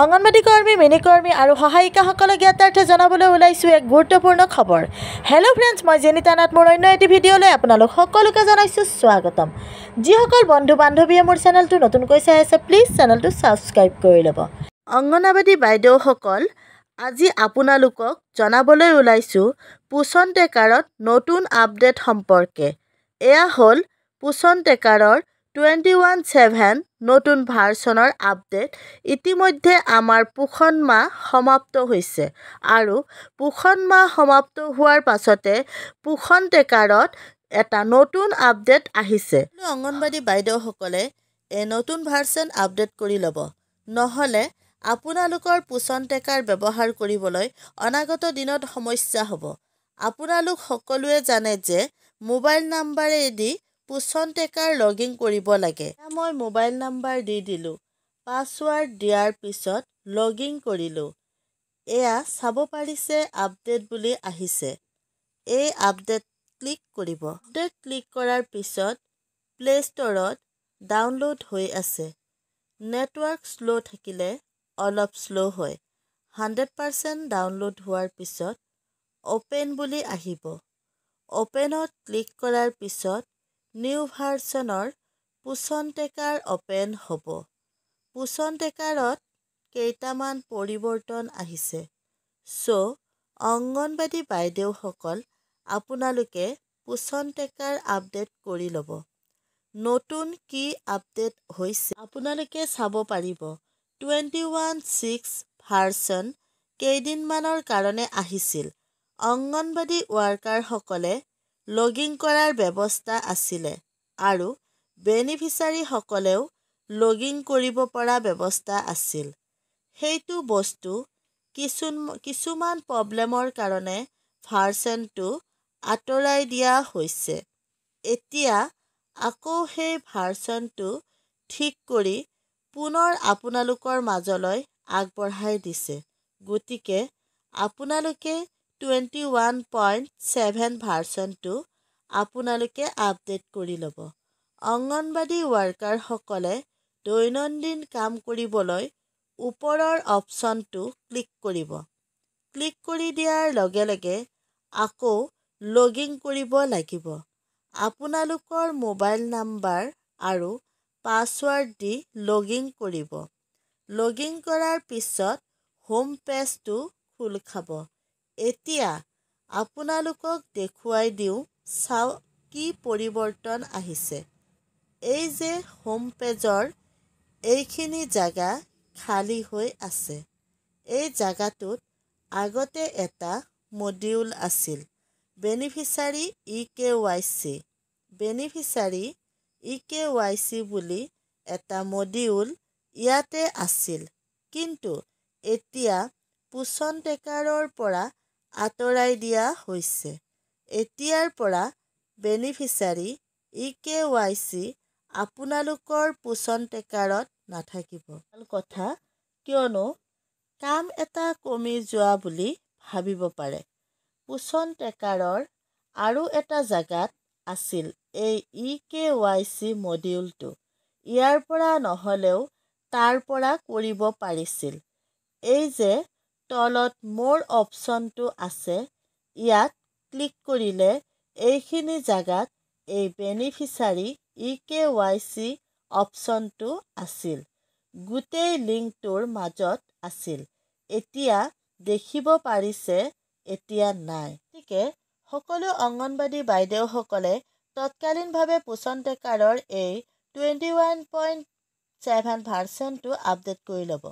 অঙ্গনবাড়ী কৰ্মী, মিনি কৰ্মী আৰু সহায়িকাসকলক জ্ঞাতাৰ্থে জনাবলৈ ওলাইছোঁ এক গুৰুত্বপূৰ্ণ খবৰ। হেল্ল' ফ্ৰেণ্ডছ, মই জেনিতা নাথ। মোৰ অন্য এটি ভিডিঅ'লৈ আপোনালোক সকলোকে জনাইছোঁ স্বাগতম। যিসকল বন্ধু বান্ধৱীয়ে মোৰ চেনেলটো নতুনকৈ চাই আছে, প্লিজ চেনেলটো ছাবস্ক্ৰাইব কৰি ল'ব। অঙ্গনবাড়ী বাইদেউসকল, আজি আপোনালোকক জনাবলৈ ওলাইছোঁ পোষণ ট্ৰেকাৰত নতুন আপডেট সম্পৰ্কে। এয়া হ'ল পোষণ ট্ৰেকাৰৰ 21.7 নতুন ভাৰ্চনৰ আপডেট। ইতিমধ্যে আমাৰ পোষণ মাহ সমাপ্ত হৈছে আৰু পোষণ মাহ সমাপ্ত হোৱাৰ পাছতে পোষণ ট্ৰেকাৰত এটা নতুন আপডেট আহিছে। অঙ্গনবাড়ী বাইদেউসকলে এই নতুন ভাৰ্চন আপডেট কৰি ল'ব, নহ'লে আপোনালোকৰ পোষণ ট্ৰেকাৰ ব্যৱহাৰ কৰিবলৈ অনাগত দিনত সমস্যা হ'ব। আপোনালোক সকলোৱে জানে যে মোবাইল নাম্বাৰেদি পোষণ ট্ৰেকাৰ লগিন কৰিব লাগে। মই মোবাইল নাম্বাৰ দি দিলোঁ, পাছৱাৰ্ড দিয়াৰ পিছত লগিন কৰিলোঁ। এয়া চাব পাৰিছে আপডেট বুলি আহিছে। এই আপডেট ক্লিক কৰিব। আপডেট ক্লিক কৰাৰ পিছত প্লে ষ্টৰত ডাউনলোড হৈ আছে। নেটৱৰ্ক শ্ল' থাকিলে অলপ শ্ল' হয়। 100% ডাউনলোড হোৱাৰ পিছত অ'পেন বুলি আহিব। অ'পেনত ক্লিক কৰাৰ পিছত নিউ ভাৰ্চনৰ পোষণ ট্ৰেকাৰ অ'পেন হ'ব। পোষণ ট্ৰেকাৰত কেইটামান পৰিৱৰ্তন আহিছে। অঙ্গনবাড়ী বাইদেউসকল, আপোনালোকে পোষণ ট্ৰেকাৰ আপডেট কৰি ল'ব। নতুন কি আপডেট হৈছে আপোনালোকে চাব পাৰিব। 21.6 ভাৰ্চন কেইদিনমানৰ কাৰণে আহিছিল। অঙ্গনবাড়ী ৱাৰ্কাৰসকলে লগিন কৰাৰ ব্যৱস্থা আছিলে আৰু বেনিফিচাৰীসকলেও লগিন কৰিব পৰা ব্যৱস্থা আছিল। সেইটো বস্তু কিছুমান প্ৰব্লেমৰ কাৰণে ভাৰ্চনটো আঁতৰাই দিয়া হৈছে। এতিয়া আকৌ সেই ভাৰ্চনটো ঠিক কৰি পুনৰ আপোনালোকৰ মাজলৈ আগবঢ়াই দিছে। গতিকে আপোনালোকে 21.7 ভাৰ্চনটো আপোনালোকে আপডেট কৰি ল'ব। অঙ্গনবাড়ী ৱাৰ্কাৰসকলে দৈনন্দিন কাম কৰিবলৈ ওপৰৰ অপশ্যনটো ক্লিক কৰিব। ক্লিক কৰি দিয়াৰ লগে লগে আকৌ লগিন কৰিব লাগিব। আপোনালোকৰ মোবাইল নাম্বাৰ আৰু পাছৱাৰ্ড দি লগিন কৰিব। লগিন কৰাৰ পিছত হোম পেজটো খোল খাব। এতিয়া আপোনালোকক দেখুৱাই দিওঁ, চাওক কি পৰিৱৰ্তন আহিছে। এই যে হোম পেজৰ এইখিনি জাগা খালী হৈ আছে। এই জাগাটোত আগতে এটা মডিউল আছিল, বেনিফিচাৰী EKYC। বেনিফিচাৰী EKYC বুলি এটা মডিউল ইয়াতে আছিল, কিন্তু এতিয়া পোষণ ট্ৰেকাৰৰ পৰা আঁতৰাই দিয়া হৈছে। এতিয়াৰ পৰা বেনিফিচাৰী EKYC আপোনালোকৰ পোষণ ট্ৰেকাৰত নাথাকিব। ভাল কথা, কিয়নো কাম এটা কমি যোৱা বুলি ভাবিব পাৰে। পোষণ ট্ৰেকাৰৰ আৰু এটা জাগাত আছিল এই EKYC মডিউলটো। ইয়াৰ পৰা নহ'লেও তাৰ পৰা কৰিব পাৰিছিল। এই যে তলত মোৰ অপশ্যনটো আছে, ইয়াত ক্লিক কৰিলে এইখিনি জাগাত এই বেনিফিচাৰী EKYC অপশ্যনটো আছিল। গোটেই লিংকটোৰ মাজত আছিল। এতিয়া দেখিব পাৰিছে এতিয়া নাই। গতিকে সকলো অঙ্গনবাড়ী বাইদেউসকলে তৎকালীনভাৱে পোষণ ট্ৰেকাৰৰ এই 21.7 ভাৰ্চনটো আপডেট কৰি ল'ব।